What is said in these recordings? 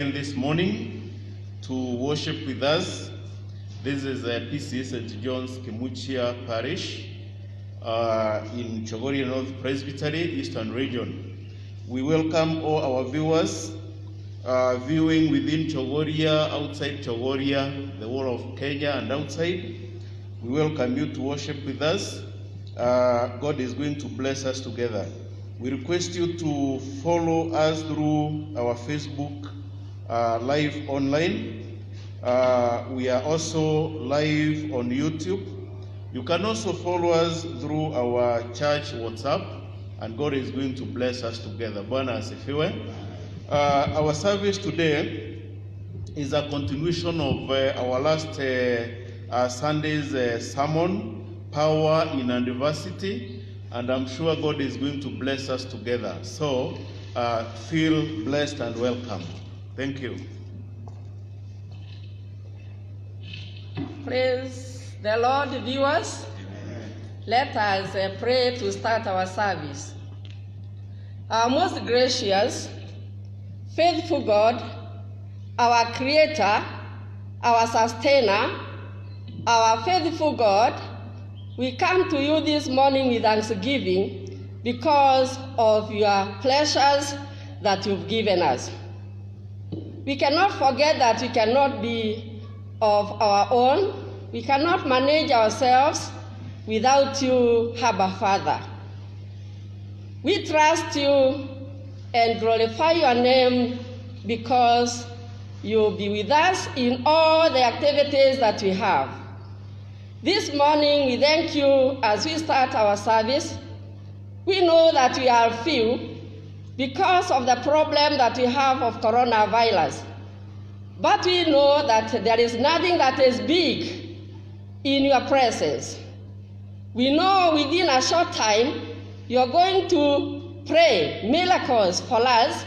This morning to worship with us. This is PCA St. John's Kimuchia Parish in Chogoria North Presbytery, Eastern Region. We welcome all our viewers viewing within Chogoria, outside Chogoria, the whole of Kenya and outside. We welcome you to worship with us. God is going to bless us together. We request you to follow us through our Facebook live online. We are also live on YouTube. You can also follow us through our church WhatsApp, and God is going to bless us together. Bwana asifiwe. Our service today is a continuation of our last Sunday's sermon, Power in Adversity, and I'm sure God is going to bless us together. So feel blessed and welcome. Thank you. Praise the Lord, viewers. Amen. Let us pray to start our service. Our most gracious, faithful God, our Creator, our Sustainer, our faithful God, we come to you this morning with thanksgiving because of your pleasures that you've given us. We cannot forget that we cannot be of our own. We cannot manage ourselves without you, Abba Father. We trust you and glorify your name because you'll be with us in all the activities that we have. This morning, we thank you as we start our service. We know that we are few because of the problem that we have of coronavirus. But we know that there is nothing that is big in your presence. We know within a short time, you're going to pray miracles for us,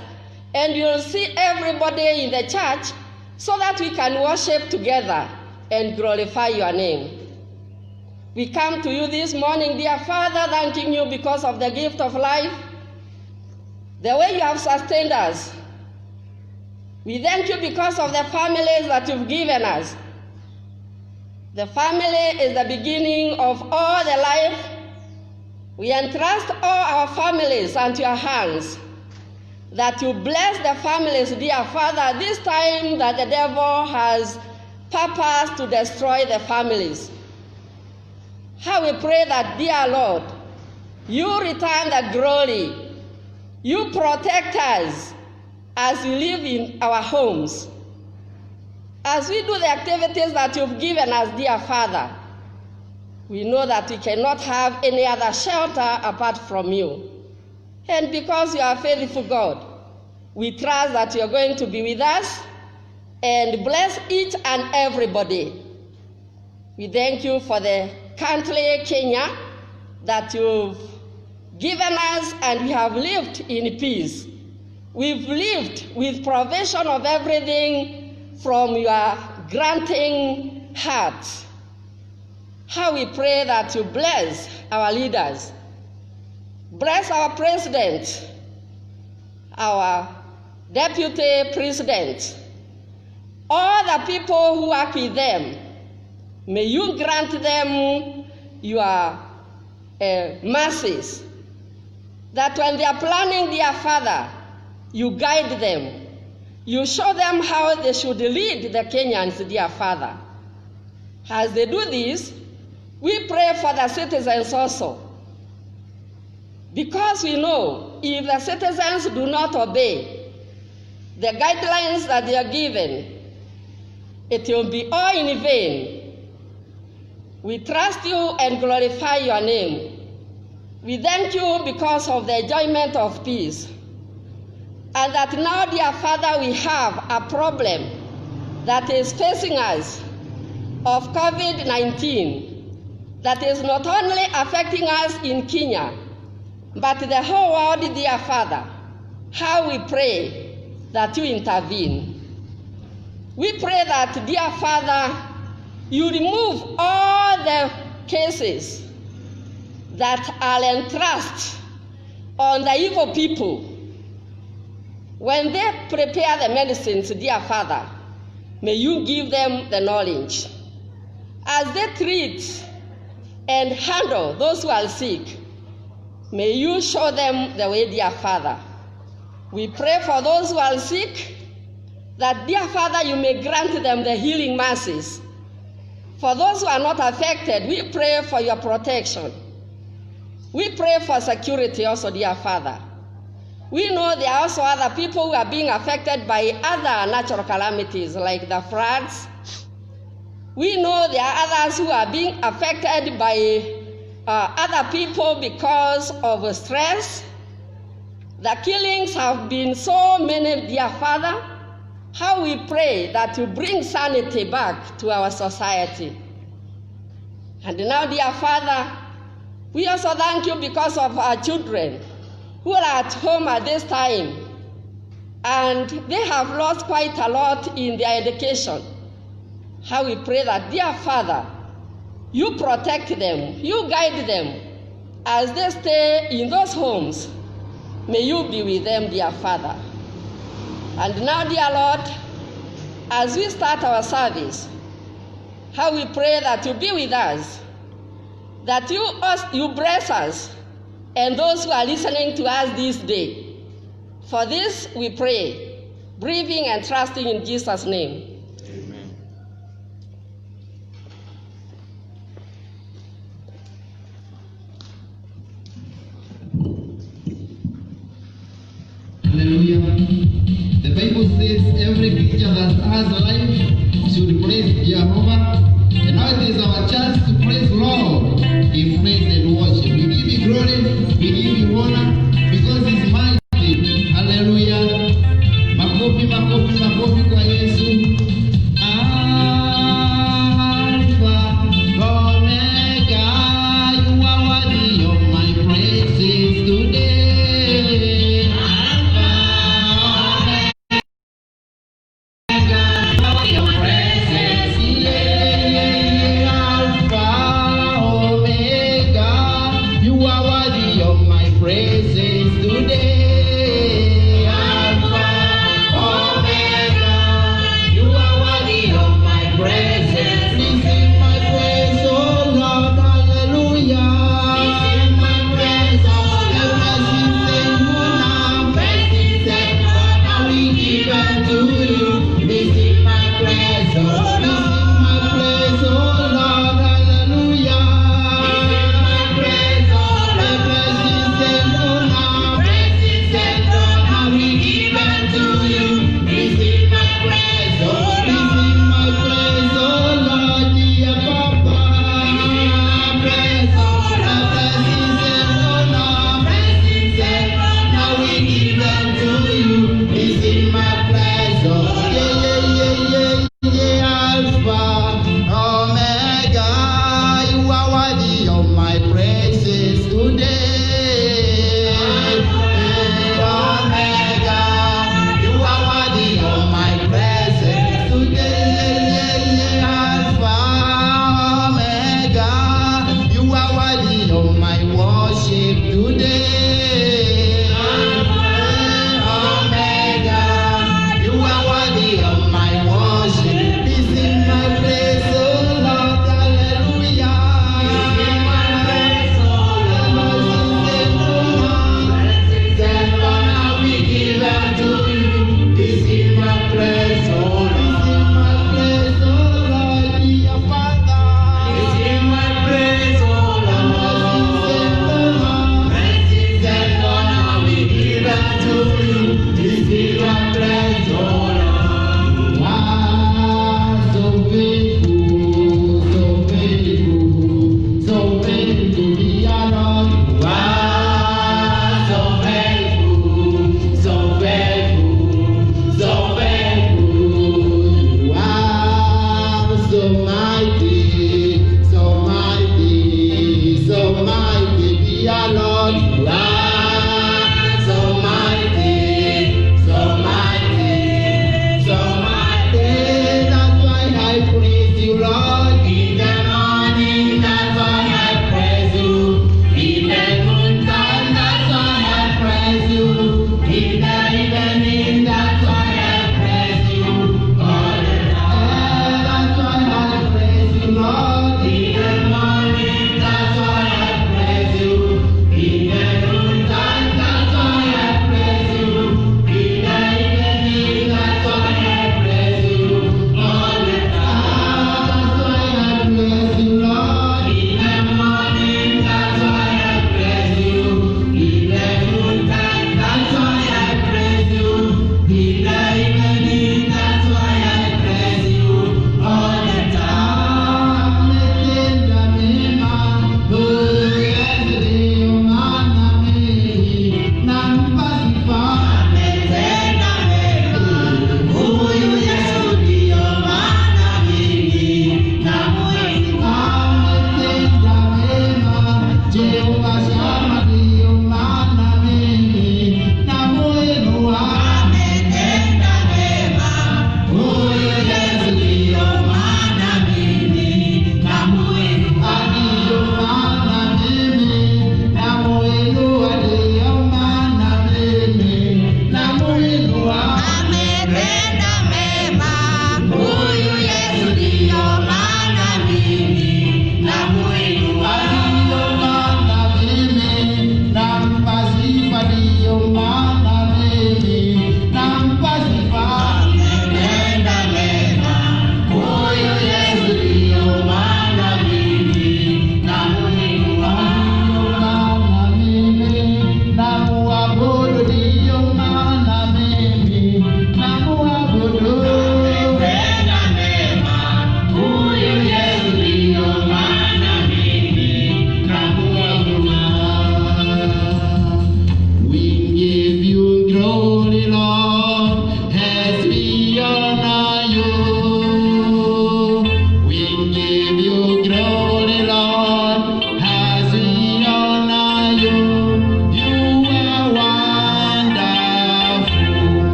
and you'll see everybody in the church so that we can worship together and glorify your name. We come to you this morning, dear Father, thanking you because of the gift of life, the way you have sustained us. We thank you because of the families that you've given us. The family is the beginning of all the life. We entrust all our families unto your hands, that you bless the families, dear Father, this time that the devil has purpose to destroy the families. How we pray that, dear Lord, you return the glory. You protect us as we live in our homes. As we do the activities that you've given us, dear Father, we know that we cannot have any other shelter apart from you. And because you are a faithful God, we trust that you're going to be with us and bless each and everybody. We thank you for the country, Kenya, that you've given us, and we have lived in peace. We've lived with provision of everything from your granting heart. How we pray that you bless our leaders, bless our president, our deputy president, all the people who work with them. May you grant them your mercies, that when they are planning, dear Father, you guide them. You show them how they should lead the Kenyans, dear Father. As they do this, we pray for the citizens also. Because we know if the citizens do not obey the guidelines that they are given, it will be all in vain. We trust you and glorify your name. We thank you because of the enjoyment of peace. And that now, dear Father, we have a problem that is facing us of COVID-19 that is not only affecting us in Kenya, but the whole world, dear Father. How we pray that you intervene. We pray that, dear Father, you remove all the cases that are entrusted on the evil people. When they prepare the medicines, dear Father, may you give them the knowledge. As they treat and handle those who are sick, may you show them the way, dear Father. We pray for those who are sick, that, dear Father, you may grant them the healing mercies. For those who are not affected, we pray for your protection. We pray for security also, dear Father. We know there are also other people who are being affected by other natural calamities like the floods. We know there are others who are being affected by other people because of stress. The killings have been so many, dear Father. How we pray that you bring sanity back to our society. And now, dear Father, we also thank you because of our children who are at home at this time, and they have lost quite a lot in their education. How we pray that, dear Father, you protect them, you guide them as they stay in those homes. May you be with them, dear Father. And now, dear Lord, as we start our service, how we pray that you be with us, that you bless us and those who are listening to us this day. For this we pray, believing and trusting in Jesus' name. Amen. Hallelujah. The Bible says every creature that has life should praise Jehovah. And now it is our chance to praise Lord in praise and worship. We give you glory, we give you honor, because He's mighty. Hallelujah. Makofi, makofi, makofi kwa Yesu. Alpha, Omega, you are worthy of my praises today. Alpha, Omega, your praises, yeah. Alpha, Omega, you are worthy of my praise.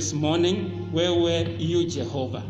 this morning, wewe you Jehovah.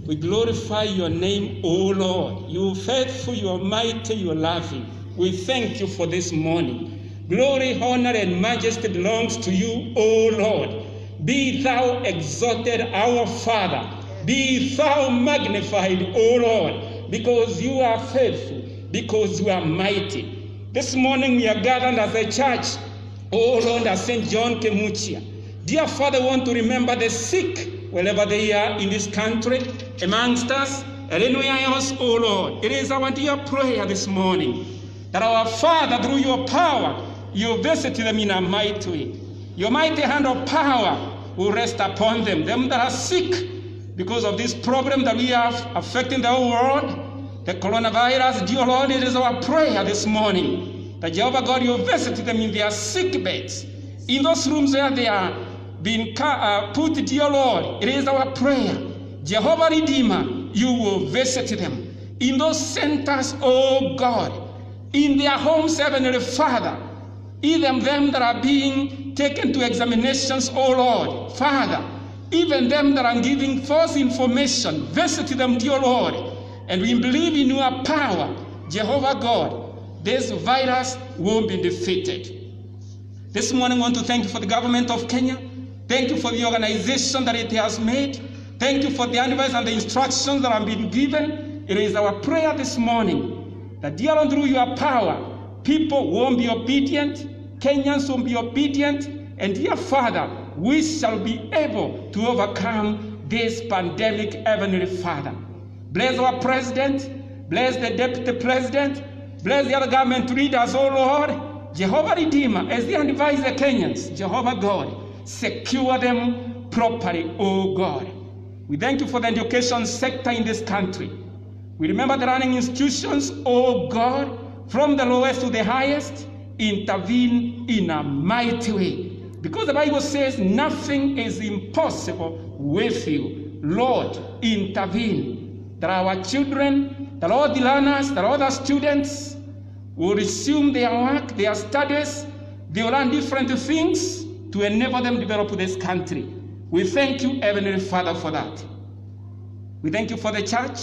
We glorify your name, O Lord. You are faithful, you are mighty, you are loving. We thank you for this morning. Glory, honor, and majesty belongs to you, O Lord. Be thou exalted, our Father. Be thou magnified, O Lord, because you are faithful, because you are mighty. This morning we are gathered as a church, O Lord, as St. John Kemuchia. Dear Father, we want to remember the sick wherever they are in this country, amongst us, and anywhere else, O Lord. It is our dear prayer this morning that our Father, through your power, you visit them in a mighty way. Your mighty hand of power will rest upon them that are sick because of this problem that we have affecting the whole world, the coronavirus. Dear Lord, it is our prayer this morning that Jehovah God, you visit them in their sick beds, in those rooms where they are being put, dear Lord. It is our prayer, Jehovah Redeemer, you will visit them in those centers, oh God, in their homes, Heavenly Father, even them that are being taken to examinations, oh Lord, Father, even them that are giving false information, visit them, dear Lord, and we believe in your power, Jehovah God, this virus won't be defeated. This morning I want to thank you for the government of Kenya. Thank you for the organization that it has made. Thank you for the advice and the instructions that have been given. It is our prayer this morning that, dear Lord, through your power, people won't be obedient, Kenyans won't be obedient, and dear Father, we shall be able to overcome this pandemic, Heavenly Father. Bless our president, bless the deputy president, bless the other government leaders, oh Lord, Jehovah Redeemer, as they advise the Kenyans, Jehovah God, secure them properly, oh God. We thank you for the education sector in this country. We remember the running institutions, oh God, from the lowest to the highest, intervene in a mighty way. Because the Bible says nothing is impossible with you. Lord, intervene. That our children, that all the learners, that all the students will resume their work, their studies. They will learn different things to enable them to develop this country. We thank you, Heavenly Father, for that. We thank you for the church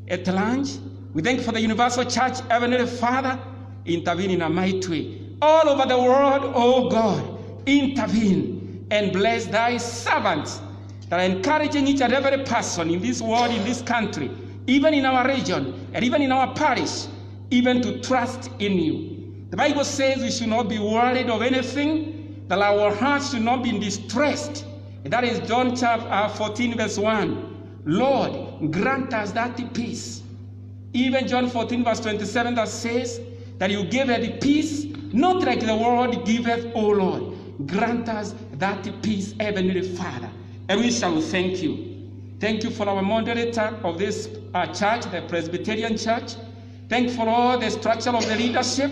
at large. We thank you for the universal church, Heavenly Father. Intervene in a mighty way. All over the world, oh God, intervene and bless thy servants that are encouraging each and every person in this world, in this country, even in our region, and even in our parish, even to trust in you. The Bible says we should not be worried of anything, that our hearts should not be distressed. And that is John chapter 14, verse 1. Lord, grant us that peace. Even John 14, verse 27, that says that you give us the peace, not like the world giveth, O Lord. Grant us that peace, Heavenly Father, and we shall thank you. Thank you for our moderator of this church, the Presbyterian Church. Thank you for all the structure of the leadership.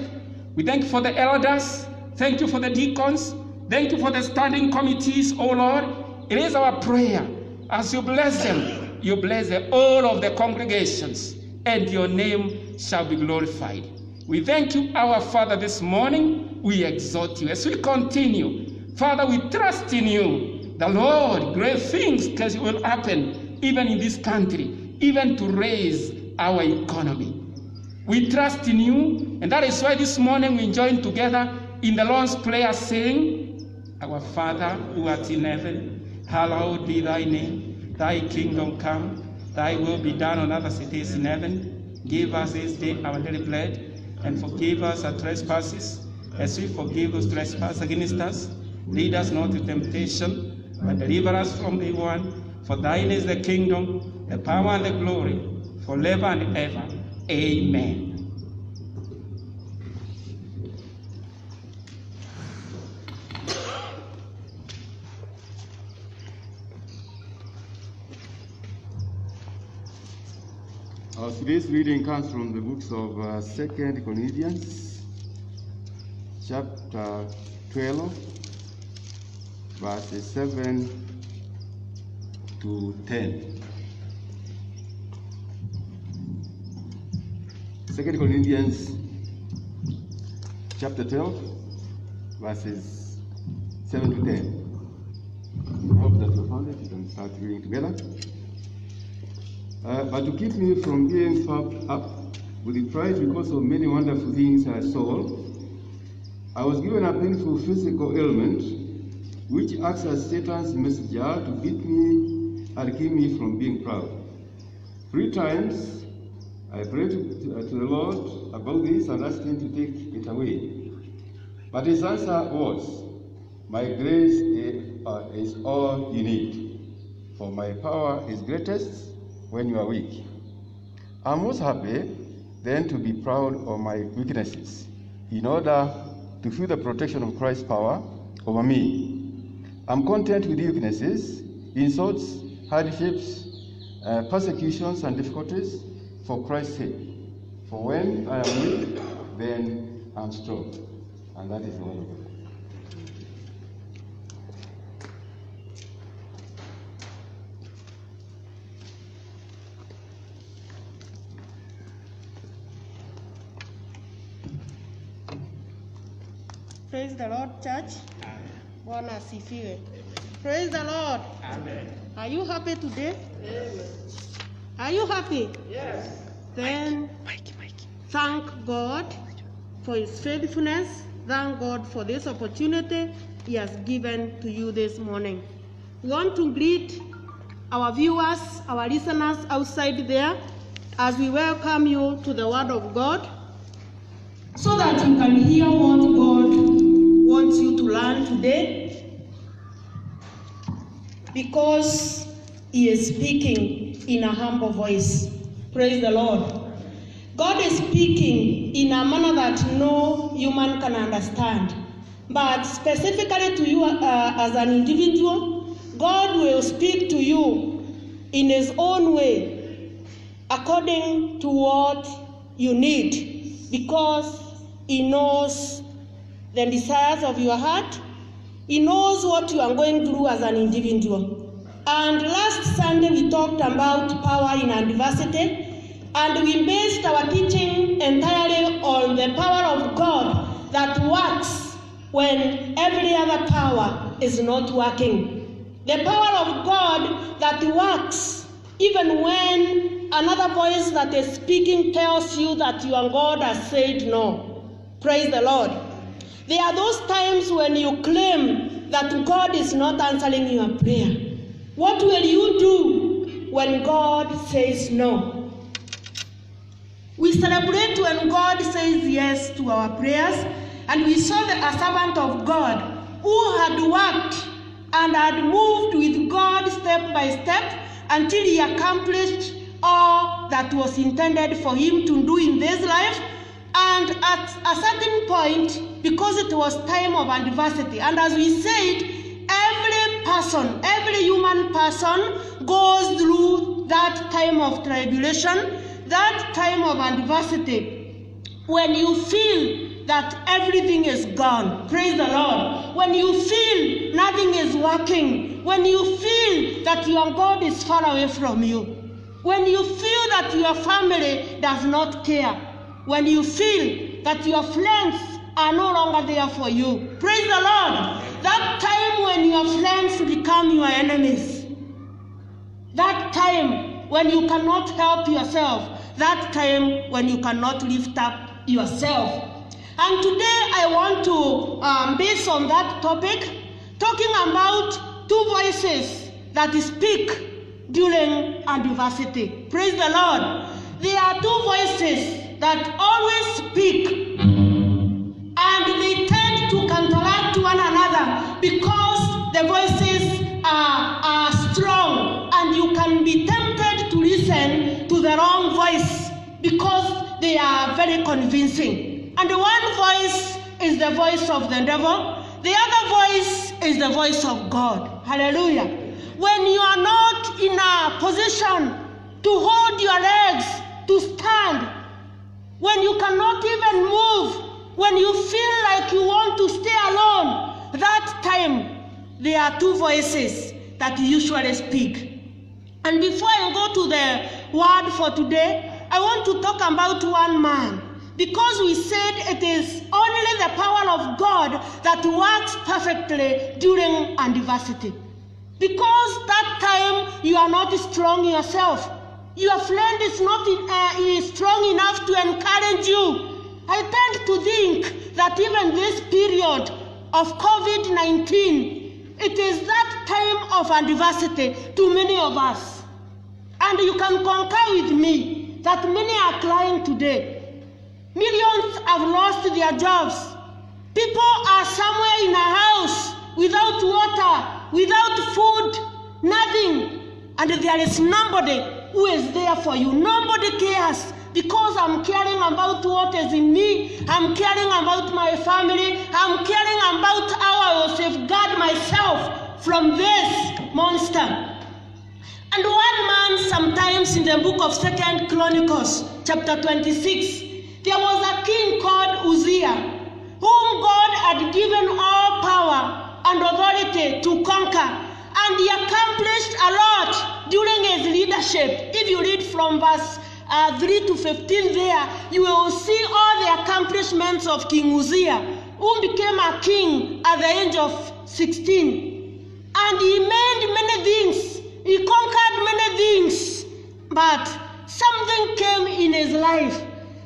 We thank you for the elders. Thank you for the deacons. Thank you for the standing committees, O Lord. It is our prayer, as you bless them, you bless all of the congregations, and your name shall be glorified. We thank you, our Father, this morning. We exalt you. As we continue, Father, we trust in you. The Lord, great things will happen, even in this country, even to raise our economy. We trust in you, and that is why this morning we join together in the Lord's Prayer, saying, Our Father, who art in heaven, hallowed be thy name. Thy kingdom come, thy will be done on earth as it is in heaven. Give us this day our daily bread, and forgive us our trespasses, as we forgive those trespass against us. Lead us not to temptation, but deliver us from the evil one. For thine is the kingdom, the power, and the glory, forever and ever. Amen. Today's reading comes from the books of 2 Corinthians, chapter 12, verses 7 to 10. 2 Corinthians, chapter 12, verses 7 to 10. Hope that you found it. You can start reading together. But to keep me from being puffed up with pride because of many wonderful things I saw, I was given a painful physical ailment, which acts as Satan's messenger to beat me and keep me from being proud. 3 times I prayed to the Lord about this and asked him to take it away. But his answer was, "My grace is all you need, for my power is greatest when you are weak." I'm most happy then to be proud of my weaknesses in order to feel the protection of Christ's power over me. I'm content with weaknesses, insults, hardships, persecutions, and difficulties for Christ's sake. For when I am weak, then I'm strong. And that is the word of God. Praise the Lord, church. Bwana asifiwe. Praise the Lord. Amen. Are you happy today? Are you happy? Yes. Then thank God for his faithfulness. Thank God for this opportunity he has given to you this morning. We want to greet our viewers, our listeners outside there, as we welcome you to the Word of God, so that you can hear what God wants you to learn today, because he is speaking in a humble voice. Praise the Lord. God is speaking in a manner that no human can understand. But specifically to you as an individual, God will speak to you in his own way, according to what you need, because he knows the desires of your heart. He knows what you are going through as an individual. And last Sunday we talked about power in adversity, and we based our teaching entirely on the power of God that works when every other power is not working. The power of God that works even when another voice that is speaking tells you that your God has said no. Praise the Lord. There are those times when you claim that God is not answering your prayer. What will you do when God says no? We celebrate when God says yes to our prayers, and we saw a servant of God who had worked and had moved with God step by step until he accomplished all that was intended for him to do in this life. And at a certain point, because it was time of adversity, and as we said, every human person goes through that time of tribulation, that time of adversity, when you feel that everything is gone. Praise the Lord. When you feel nothing is working, when you feel that your God is far away from you, when you feel that your family does not care, when you feel that your friends are no longer there for you. Praise the Lord. That time when your friends become your enemies. That time when you cannot help yourself. That time when you cannot lift up yourself. And today I want to, based on that topic, talking about two voices that speak during adversity. Praise the Lord. There are two voices that always speak, and they tend to counteract one another because the voices are strong, and you can be tempted to listen to the wrong voice because they are very convincing. And one voice is the voice of the devil, the other voice is the voice of God. Hallelujah. When you are not in a position to hold your legs, to stand, when you cannot even move, when you feel like you want to stay alone, that time there are two voices that usually speak. And before I go to the word for today, I want to talk about one man, because we said it is only the power of God that works perfectly during adversity. Because that time you are not strong yourself. Your friend is not is strong enough to encourage you. I tend to think that even this period of COVID-19, it is that time of adversity to many of us. And you can concur with me that many are crying today. Millions have lost their jobs. People are somewhere in a house without water, without food, nothing. And there is nobody who is there for you. Nobody cares, because I'm caring about what is in me. I'm caring about my family. I'm caring about how I will safeguard myself from this monster. And one man, sometimes in the book of 2 Chronicles, chapter 26, there was a king called Uzziah, whom God had given all power and authority to conquer. And he accomplished a lot during his leadership. If you read from verse 3 to 15 there, you will see all the accomplishments of King Uzziah, who became a king at the age of 16. And he made many things. He conquered many things. But something came in his life,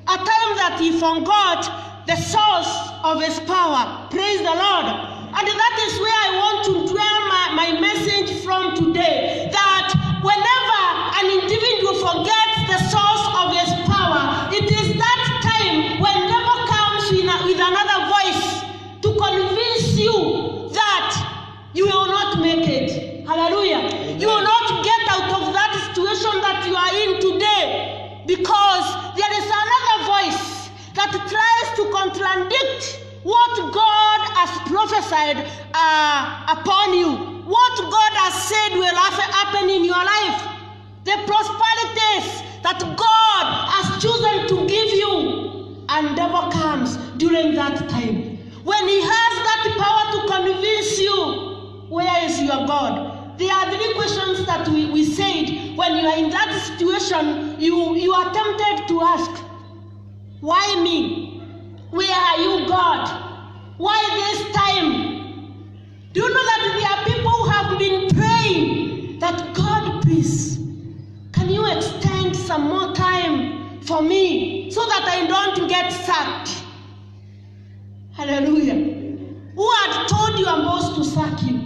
a time that he forgot the source of his power. Praise the Lord. And that is where I want to dwell my message from today, that whenever an individual forgets the source of his power, it is that time when devil comes with another voice to convince you that you will not make it. Hallelujah. Amen. You will not get out of that situation that you are in today, because there is another voice that tries to contradict what God has prophesied upon you, what God has said will happen in your life, the prosperities that God has chosen to give you. And devil comes during that time. When he has that power to convince you, where is your God? There are 3 questions that we said. When you are in that situation, you are tempted to ask, why me? Where are you, God? Why this time? Do you know that there are people who have been praying that, God, please, can you extend some more time for me so that I don't get sacked? Hallelujah. Who had told you I'm supposed to sack you?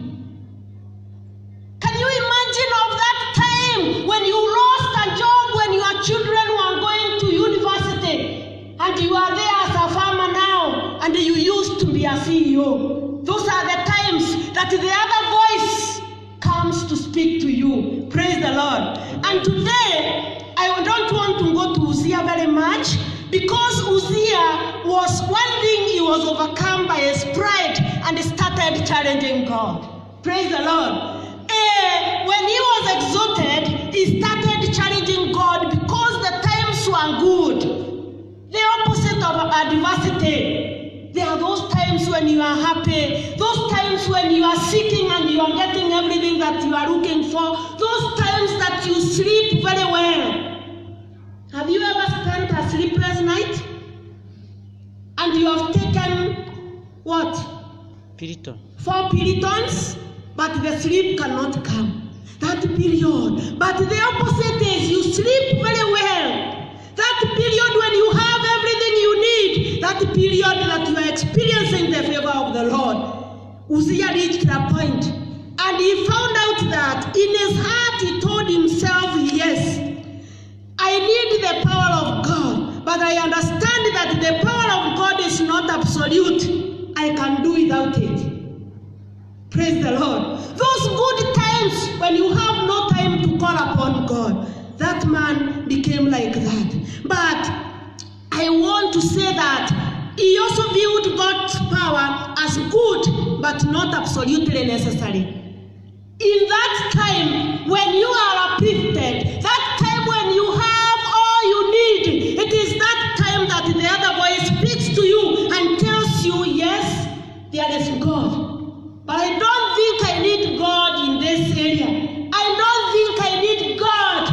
Can you imagine of that time when you lost a job, when your children were going to university, and you are there as a farmer now, and you used to be a CEO? Those are the times that the other voice comes to speak to you. Praise the Lord. And today, I don't want to go to Uzziah very much, because Uzziah was one thing, he was overcome by his pride and started challenging God. Praise the Lord. When he was exalted, he started challenging God because the times were good. The opposite of adversity. There are those times when you are happy, those times when you are seeking and you are getting everything that you are looking for, those times that you sleep very well. Have you ever spent a sleepless night? And you have taken what? Piriton. 4 Piritons, but the sleep cannot come. That period. But the opposite is you sleep very well. That period when you have everything you need, that period that you are experiencing the favor of the Lord. Uzziah reached a point, and he found out that in his heart he told himself, yes, I need the power of God, but I understand that the power of God is not absolute. I can do without it. Praise the Lord. Those good times when you have no time to call upon God, that man became like that. But I want to say that he also viewed God's power as good, but not absolutely necessary. In that time when you are uplifted, that time when you have all you need, it is that time that the other voice speaks to you and tells you, yes, there is God. But I don't think I need God in this area. I don't think I need God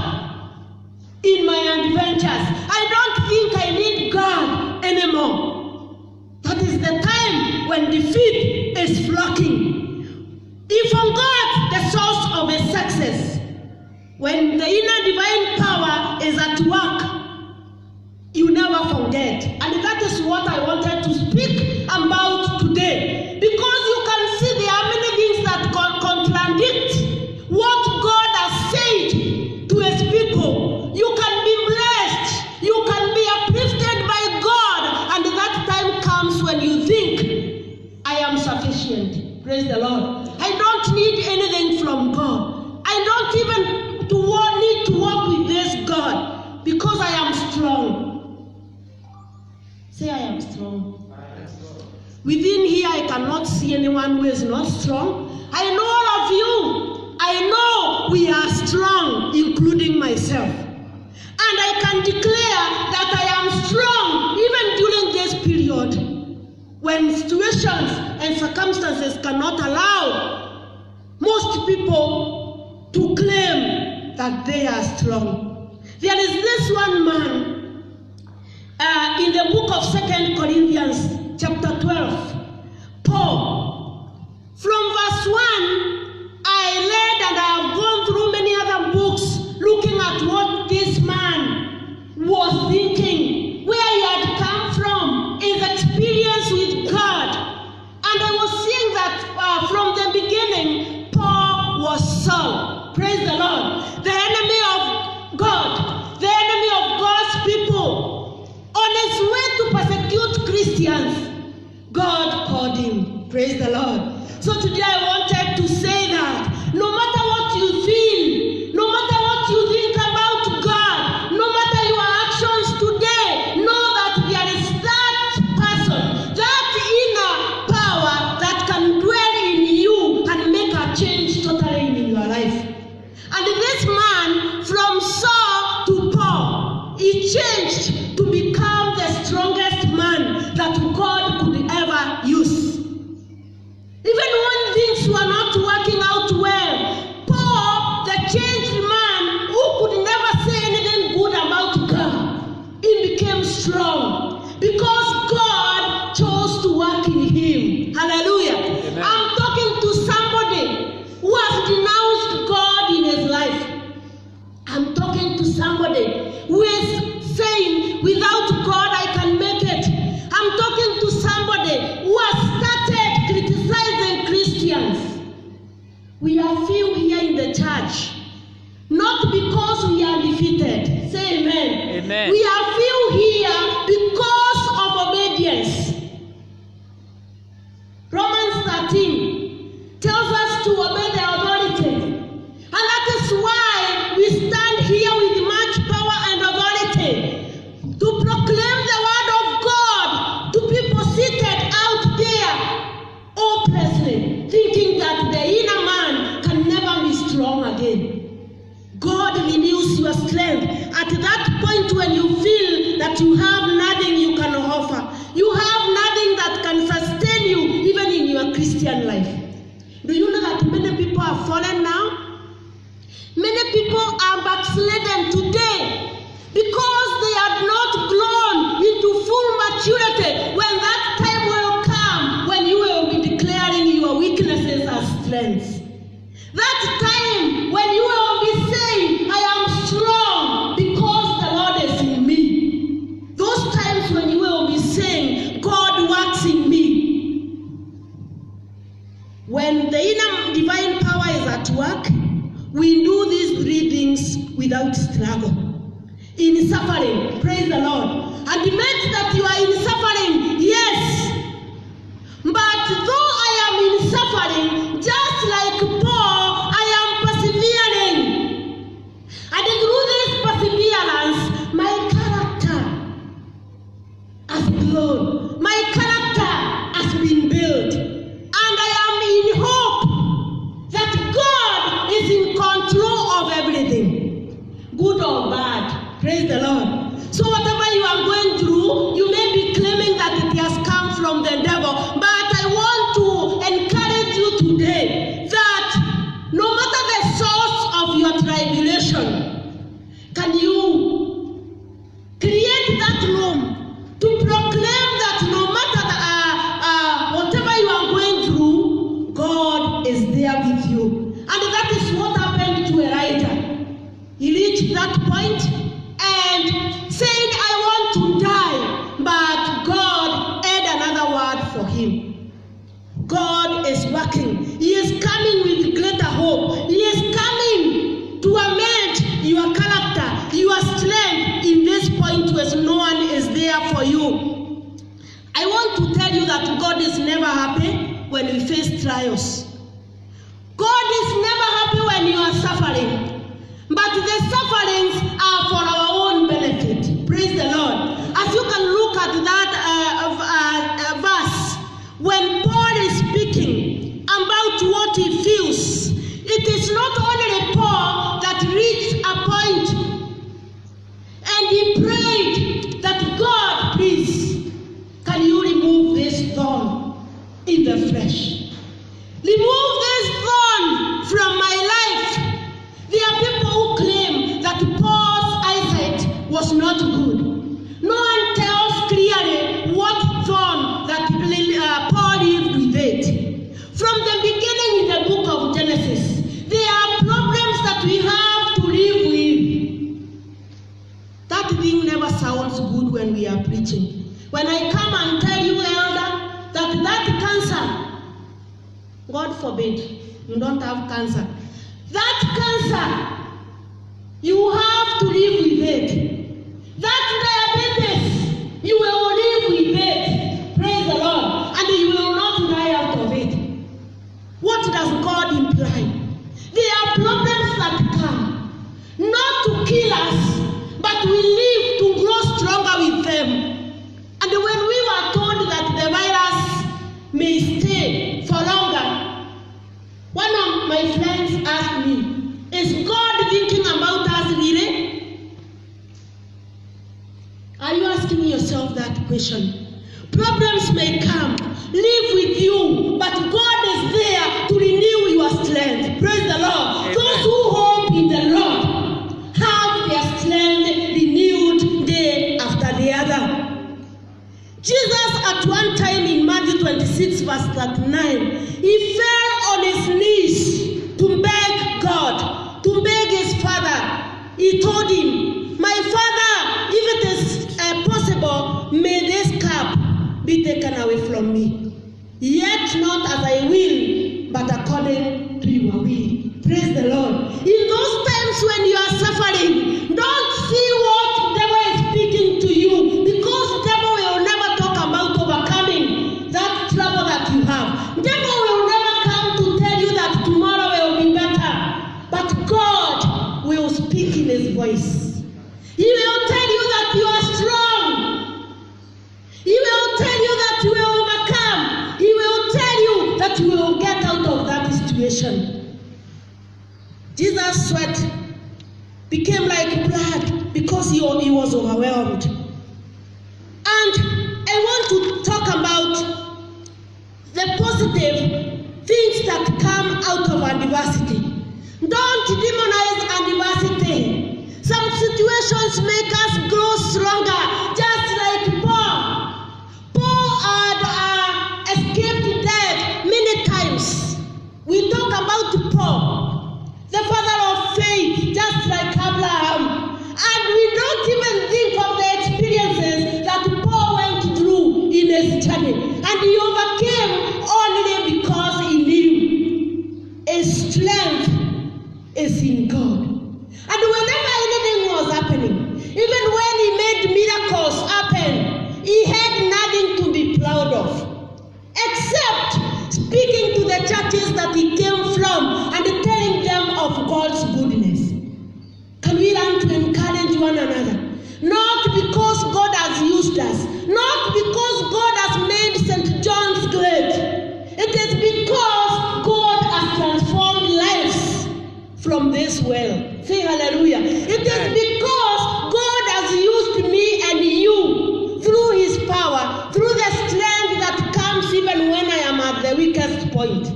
in my adventures. I don't think I need God anymore. That is the time when defeat is flocking. He forgot the source When the inner divine power is at work, you never forget. And that is what I wanted to speak about today. Because you can see there are many things that contradict what God has said to his people. You can be blessed, you can be uplifted by God, and that time comes when you think, I am sufficient. Praise the Lord. I don't need anything from God. I don't even need to walk with this God because I am strong. Say, I am strong. Within here, I cannot see anyone who is not strong. I know all of you. I know we are strong, including myself. And I can declare that I am strong even during this period when situations and circumstances cannot allow most people to claim that they are strong. There is this one man in the book of 2 Corinthians chapter 12, Paul. From verse 1, I read and I have gone through many other books looking at what this man was thinking, where he had come from, his experience with God. And I was seeing that from the beginning, Paul was Saul. Praise the Lord. The enemy of God, the enemy of God's people, on his way to persecute Christians, God called him. Praise the Lord. So today I wanted to say that no matter what you feel, no matter what you think about God, no matter your actions today, know that there is that person, that inner power that can dwell in you and make a change totally in your life. And this man, from Saul to Paul, he changed to become the strongest man that God could ever use. Even when things were not working out well, Paul, the changed man who could never say anything good about God, he became strong because God chose to work in him. Hallelujah. Amen. I'm talking to somebody who has denounced God in his life. I'm talking to somebody who is saying, without God I can make it. I'm talking to somebody who has started criticizing Christians. We are few here in the church, not because we are defeated. Say amen. Amen. We are few here because of obedience. Romans 13 tells us to obey the authority. And that is why we stand here with much power and authority to proclaim the word of God to people seated out there hopelessly, thinking that the inner man can never be strong again. God renews your strength at that point when you feel that you have nothing you can offer. You have nothing that can sustain you even in your Christian life. Do you know that many people are fallen now? Many people are backslidden today because they had not grown into full maturity. When that time will come, when you will be declaring your weaknesses as strengths. That time when you will be saying, I am strong because the Lord is in me. Those times when you will be saying, God works in me. When the inner divine power is at work, we do these three things without struggle. In suffering, praise the Lord. Admit that you are in suffering, yes. But though I am in suffering, just like Paul, I am persevering. And through this perseverance, my character has grown. My character has been built. And I am in hope that God is in control of everything, good or bad. Praise the Lord. So whatever you are going through, you may be claiming that is working. He is coming with greater hope. He is coming to amend your character, your strength in this point where no one is there for you. I want to tell you that God is never happy when we face trials. God is never happy when you are suffering. But the sufferings are for our own benefit. Praise the Lord. As you can look at that verse, when Paul is speaking about what he feels, it is not only Paul that reached a point and he prayed that God, please, can you remove this thorn in the flesh? Remove this thorn from my life. There are people who claim that Paul's eyesight was not good. No one tells clearly what thorn that Paul lived with it. From the beginning in the book of Genesis, there are problems that we have to live with. That thing never sounds good when we are preaching. When I come and tell you, elder, that cancer, God forbid, you don't have cancer. That cancer, you have to live with it. That diabetes, you will live with it. Praise the Lord. And you will not die out of it. What does God imply? There are problems that come, not to kill us, but we live to grow stronger with them. And when we were told that the virus may stay for longer, one of my friends asked me, is God thinking about us really? Are you asking yourself that question? Problems may come, live with you, but God is there to renew your strength. Praise the Lord. Amen. Those who hope in the Lord have their strength renewed day after the other. Jesus at one time in Matthew 26 verse 39, he fell on his knees to beg God, to beg his Father. He told him, my Father, if it is possible, may this cup be taken away from me. Yet not as I will, but according to your will. Praise the Lord. In those times when you are suffering, don't see what the devil is speaking to you, because the devil will never talk about overcoming that trouble that you have. The devil will never come to tell you that tomorrow will be better, but God will speak in his voice. He will tell you that you are strong. He will tell you that you will overcome. He will tell you that you will get out of that situation. Jesus' sweat became like blood because he was overwhelmed. And I want to talk about the positive things that come out of adversity. Don't demonize adversity. Some situations make us grow stronger, just like Paul. Paul had escaped death many times. We talk about Paul, the father of faith, just like Abraham. And we don't even think of the experiences that Paul went through in his journey. And he overcame only because he knew his strength is in God. And whenever anything was happening, even when he made miracles happen, he had nothing to be proud of, except speaking to the churches that he came from and telling them of God's goodness. Can we learn to encourage one another? Not because God has used us, not because God has made St. John's great. It is because God has transformed lives from this well. Say hallelujah. It is because God has used me and you through his power, through the strength that comes even when I am at the weakest point.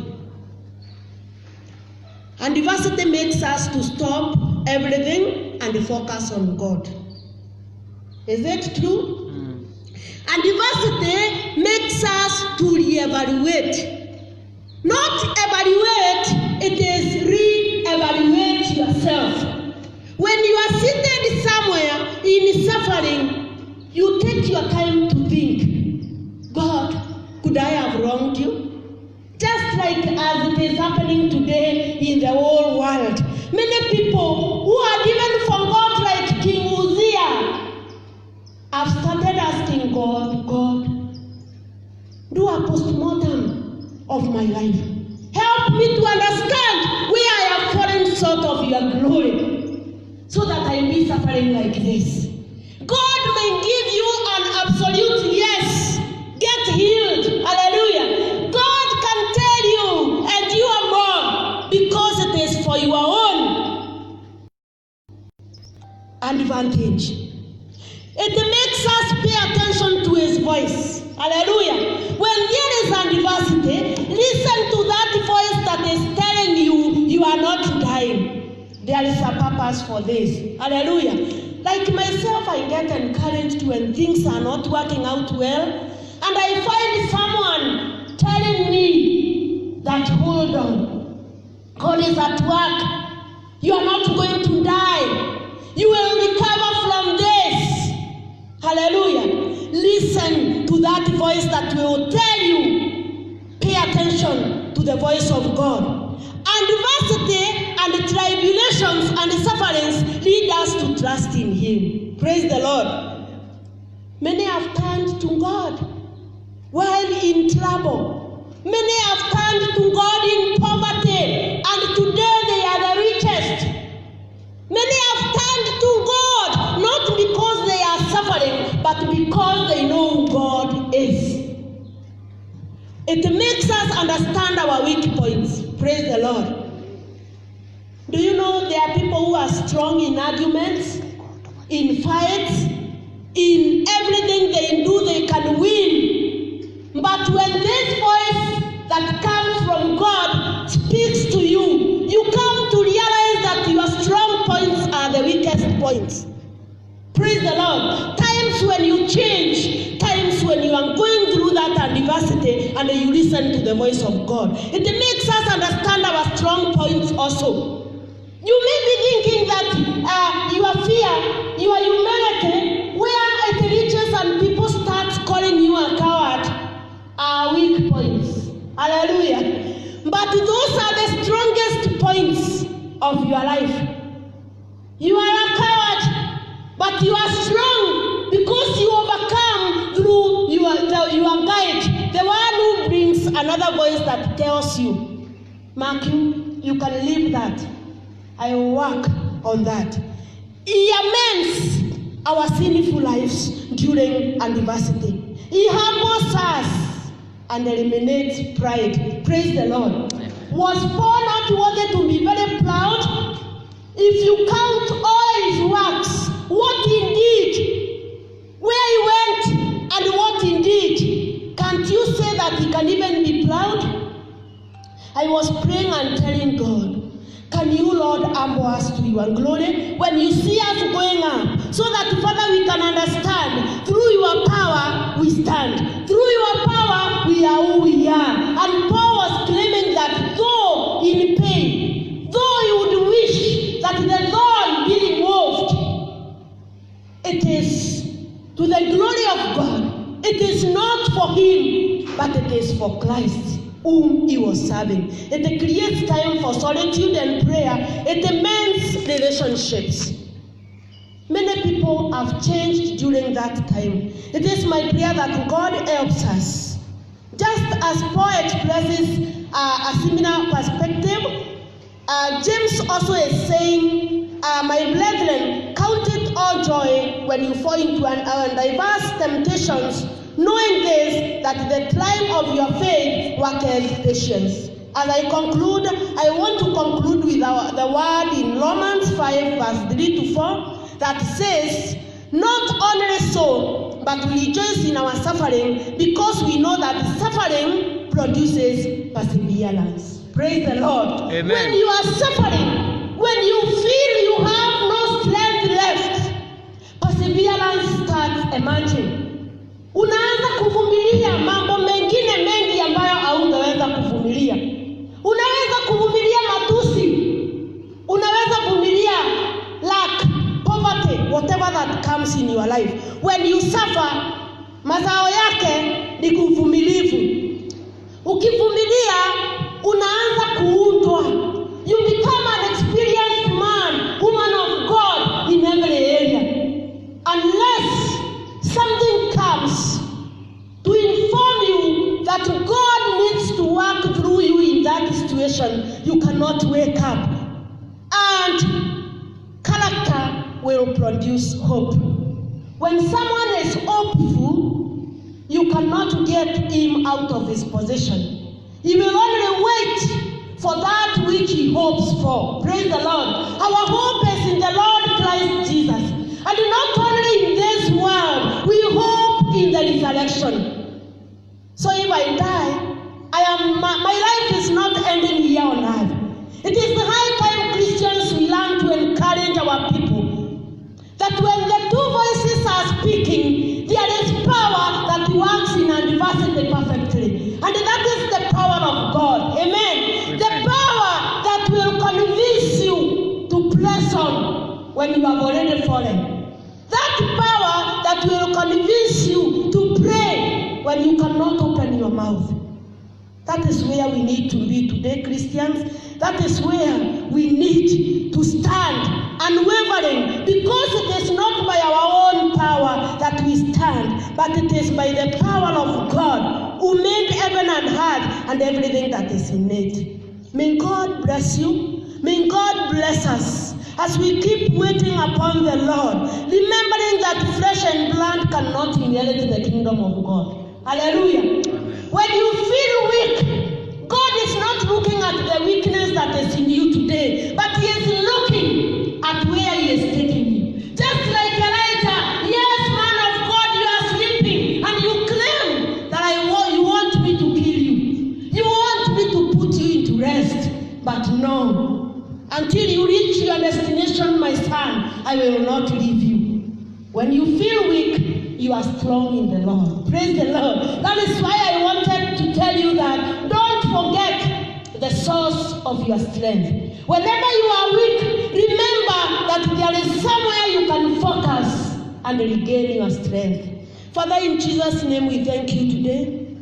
And adversity makes us to stop everything and focus on God. Is it true? And adversity makes us to reevaluate. Not evaluate, it is re-evaluate yourself. When you are seated somewhere in suffering, you take your time to think, God, could I have wronged you? Just like as it is happening today in the whole world. Many people who had even forgot, like King Uzziah, have started asking God, do a postmortem of my life. Help me to understand where I have fallen short of your glory, so that I be suffering like this. God may give you an absolute yes. Get healed. Hallelujah. God can tell you and you are more, because it is for your own advantage. It makes us pay attention to his voice. Hallelujah. When there is adversity, listen to that voice that is telling you you are not dying. There is a purpose for this. Hallelujah. Like myself, I get encouraged when things are not working out well, and I find someone telling me that, hold on, God is at work. You are not going to die. You will recover from this. Hallelujah. Listen to that voice that will tell you. Pay attention to the voice of God. Adversity and tribulations and sufferings lead us to trust in Him. Praise the Lord. Many have turned to God while in trouble. Many have turned to God in poverty, and today they are the richest. Many have turned to God not because they are suffering, but because they know who God is. It makes us understand our weak points. Praise the Lord. Do you know there are people who are strong in arguments, in fights, in everything they do, they can win. But when this voice that comes from God speaks to you, you come to realize that your strong points are the weakest points. Praise the Lord. Times when you change, times when you are going through that adversity and you listen to the voice of God, it makes us understand our strong points also. You may be thinking that your fear, your humility, where it reaches and people start calling you a coward, are weak points. Hallelujah. But those are the strongest points of your life. You are a coward, but you are strong because you overcome through your guide, the one who brings another voice that tells you, Matthew, you can leave that. I will work on that. He amends our sinful lives during adversity. He humbles us and eliminates pride. Praise the Lord. Was Paul not worthy to be very proud? If you count all his works, what he did, where he went, and what he did, can't you say that he can even be proud? I was praying and telling God, can you, Lord, humble us to your glory when you see us going up, so that, Father, we can understand through your power we stand. Through your power we are who we are. And Paul was claiming that though in pain, though he would wish that the thorn be removed, it is to the glory of God. It is not for him, but it is for Christ, whom he was serving. It creates time for solitude and prayer. It mends relationships. Many people have changed during that time. It is my prayer that God helps us. Just as Paul expresses a similar perspective, James also is saying, my brethren, count it all joy when you fall into diverse temptations, knowing this, that the trial of your faith worketh patience. As I conclude, I want to conclude with the word in Romans 5, verse 3 to 4, that says, not only so, but we rejoice in our suffering, because we know that suffering produces perseverance. Praise the Lord. Amen. When you are suffering, when you feel you have no strength left, perseverance starts emerging. Unaanza kuvumilia mambo mengine mengi ambayo haungeweza kuvumilia. Unaweza kuvumilia matusi. Unaweza kuvumilia lack, poverty, whatever that comes in your life. When you suffer, mazao yake ni kuvumilivu. Ukivumilia, situation, you cannot wake up. And character will produce hope. When someone is hopeful, you cannot get him out of his position. He will only wait for that which he hopes for. Praise the Lord. Our hope is in the Lord Christ Jesus. And not only in this world, we hope in the resurrection. So if I die, my life is not ending here on earth. It is the high time Christians we learn to encourage our people that when the two voices are speaking, there is power that works in adversity perfectly. And that is the power of God. Amen. The power that will convince you to press on when you have already fallen. That power that will convince you to pray when you cannot open your mouth. That is where we need to be today, Christians. That is where we need to stand unwavering, because it is not by our own power that we stand, but it is by the power of God who made heaven and earth and everything that is in it. May God bless you. May God bless us as we keep waiting upon the Lord, remembering that flesh and blood cannot inherit the kingdom of God. Hallelujah. When you feel weak, God is not looking at the weakness that is in you today, but He is looking at where He is taking you. Just like Elijah, yes, man of God, you are sleeping, and you claim that you want me to kill you. You want me to put you into rest, but no. Until you reach your destination, my son, I will not leave you. When you feel weak, you are strong in the Lord. Praise the Lord. That is why I wanted to tell you that don't forget the source of your strength. Whenever you are weak, remember that there is somewhere you can focus and regain your strength. Father, in Jesus' name we thank you today.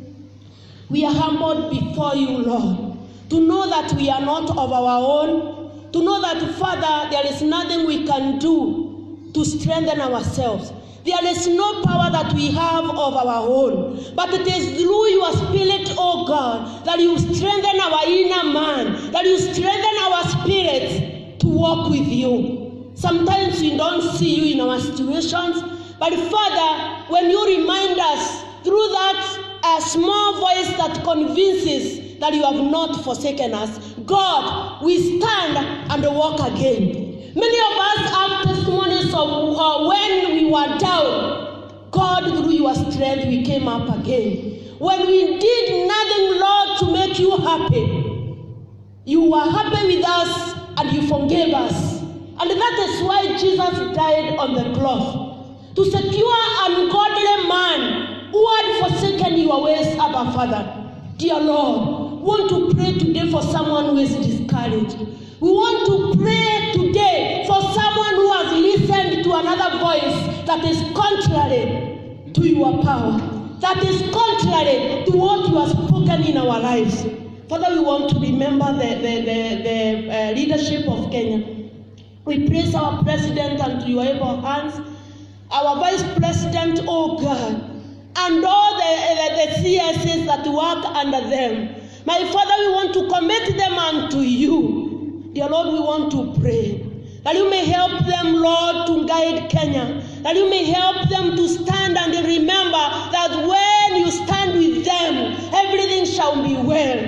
We are humbled before you, Lord, to know that we are not of our own, to know that, Father, there is nothing we can do to strengthen ourselves. There is no power that we have of our own, but it is through your Spirit, oh God, that you strengthen our inner man, that you strengthen our spirit to walk with you. Sometimes we don't see you in our situations, but Father, when you remind us through that small voice that convinces that you have not forsaken us, God, we stand and walk again. Many of us have testimonies of when we were down, God, through your strength, we came up again. When we did nothing, Lord, to make you happy, you were happy with us and you forgave us. And that is why Jesus died on the cross, to secure an ungodly man who had forsaken your ways, Abba Father. Dear Lord, we want to pray today for someone who is discouraged. We want to pray today for someone who has listened to another voice that is contrary to your power, that is contrary to what you have spoken in our lives. Father, we want to remember the leadership of Kenya. We place our president unto your able hands, our vice president, oh God, and all the CSs that work under them. My Father, we want to commit them unto you. Dear Lord, we want to pray that you may help them, Lord, to guide Kenya, that you may help them to stand and remember that when you stand with them, everything shall be well.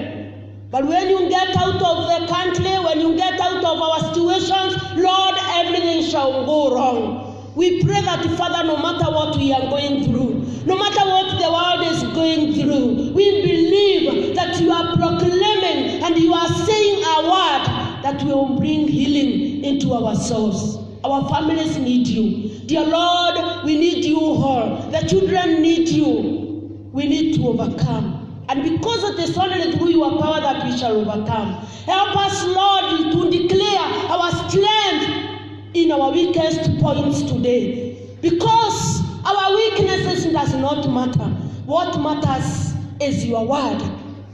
But when you get out of the country, when you get out of our situations, Lord, everything shall go wrong. We pray that, Father, no matter what we are going through, no matter what the world is going through, we believe that you are proclaiming and you are saying a word that will bring healing into our souls. Our families need you. Dear Lord, we need you all. The children need you. We need to overcome. And because it is only through your power that we shall overcome. Help us, Lord, to declare our strength in our weakest points today. Because our weaknesses does not matter. What matters is your word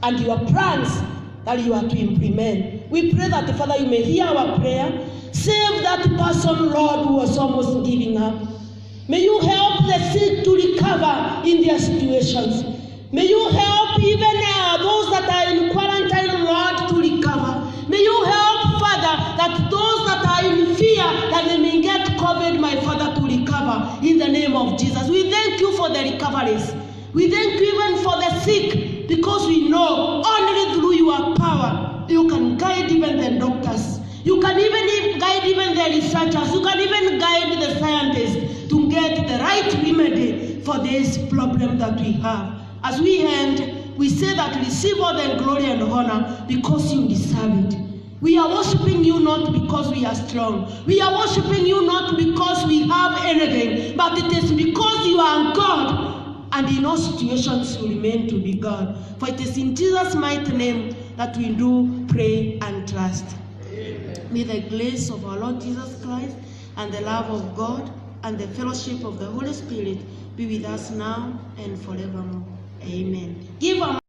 and your plans that you are to implement. We pray that, Father, you may hear our prayer. Save that person, Lord, who was almost giving up. May you help the sick to recover in their situations. May you help even those that are in quarantine, Lord, to recover. guide even the doctors. You can even guide even the researchers. You can even guide the scientists to get the right remedy for this problem that we have. As we end, we say that receive all the glory and honor because you deserve it. We are worshiping you not because we are strong. We are worshiping you not because we have anything, but it is because you are God, and in all situations you remain to be God. For it is in Jesus' mighty name that we do pray and trust. Amen. May the grace of our Lord Jesus Christ and the love of God and the fellowship of the Holy Spirit be with us now and forevermore. Amen. Give a